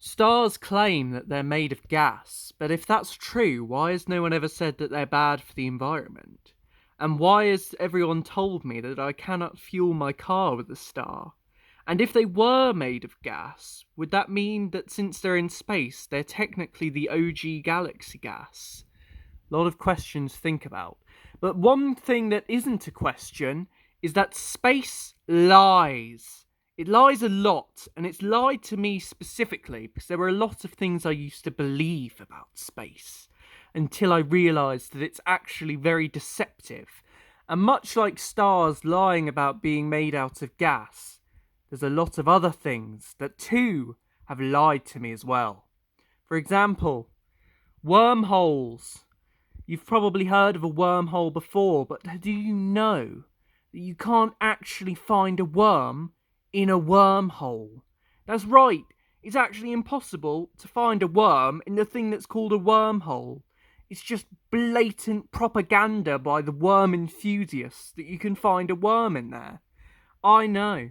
Stars claim that they're made of gas, but if that's true, why has no one ever said that they're bad for the environment? And why has everyone told me that I cannot fuel my car with a star? And if they were made of gas, would that mean that since they're in space, they're technically the OG galaxy gas? A lot of questions to think about. But one thing that isn't a question is that space lies. It lies a lot, and it's lied to me specifically because there were a lot of things I used to believe about space until I realised that it's actually very deceptive. And much like stars lying about being made out of gas, there's a lot of other things that too have lied to me as well. For example, wormholes. You've probably heard of a wormhole before, but do you know that you can't actually find a worm in a wormhole? That's right, it's actually impossible to find a worm in the thing that's called a wormhole. It's just blatant propaganda by the worm enthusiasts that you can find a worm in there. I know.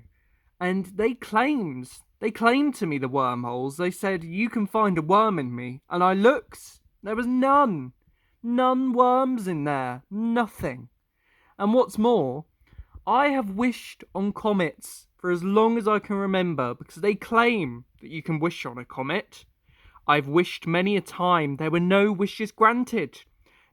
And they claimed to me the wormholes. They said, you can find a worm in me. And I looked. There was none. None worms in there. Nothing. And what's more, I have wished on comets for as long as I can remember because they claim that you can wish on a comet. I've wished many a time. There were no wishes granted.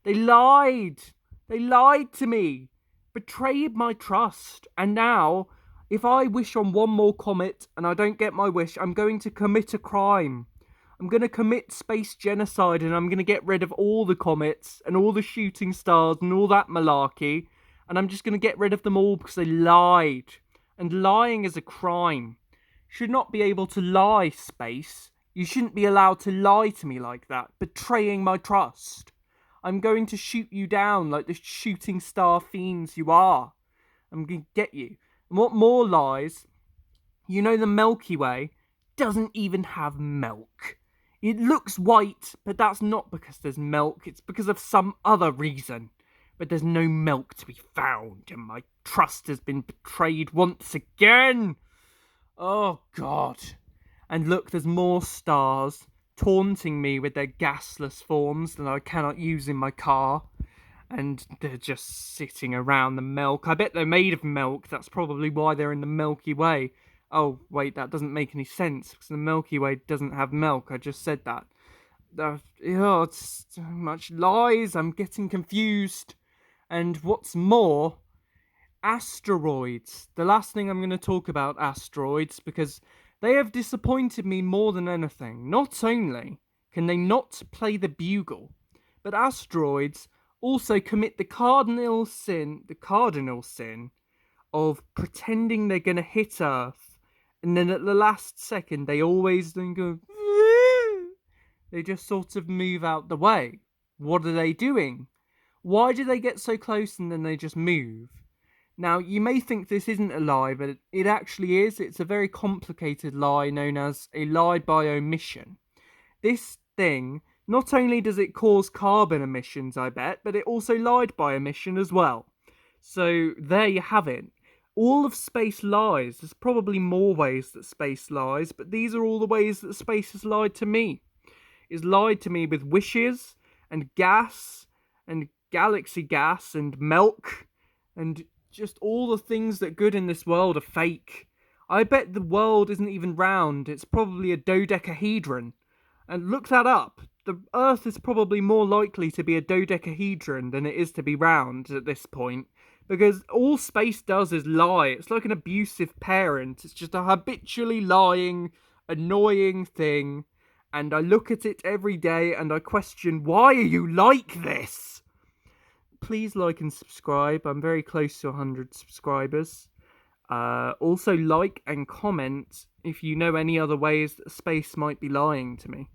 They lied. They lied to me. Betrayed my trust. And now, if I wish on one more comet and I don't get my wish, I'm going to commit a crime. I'm going to commit space genocide and I'm going to get rid of all the comets and all the shooting stars and all that malarkey. And I'm just going to get rid of them all because they lied. And lying is a crime. Should not be able to lie, space. You shouldn't be allowed to lie to me like that, betraying my trust. I'm going to shoot you down like the shooting star fiends you are. I'm going to get you. And what more lies? You know the Milky Way doesn't even have milk. It looks white, but that's not because there's milk, it's because of some other reason. But there's no milk to be found, and my trust has been betrayed once again. Oh, God. And look, there's more stars taunting me with their gasless forms that I cannot use in my car. And they're just sitting around the milk. I bet they're made of milk. That's probably why they're in the Milky Way. Oh, wait, that doesn't make any sense, because the Milky Way doesn't have milk. I just said that. It's too much lies. I'm getting confused. And what's more, asteroids. The last thing I'm going to talk about asteroids, because they have disappointed me more than anything. Not only can they not play the bugle, but asteroids also commit the cardinal sin of pretending they're going to hit Earth, and then at the last second they always then go, they just sort of move out the way. What are they doing? Why do they get so close and then they just move? Now, you may think this isn't a lie, but it actually is. It's a very complicated lie known as a lie by omission. This thing, not only does it cause carbon emissions, I bet, but it also lied by omission as well. So there you have it. All of space lies. There's probably more ways that space lies, but these are all the ways that space has lied to me. It's lied to me with wishes and gas and galaxy gas and milk and just all the things that good in this world are fake. I bet the world isn't even round. It's probably a dodecahedron. And look that up. The Earth is probably more likely to be a dodecahedron than it is to be round at this point. Because all space does is lie. It's like an abusive parent. It's just a habitually lying, annoying thing. And I look at it every day and I question, why are you like this? Please like and subscribe. I'm very close to 100 subscribers. Also like and comment if you know any other ways that space might be lying to me.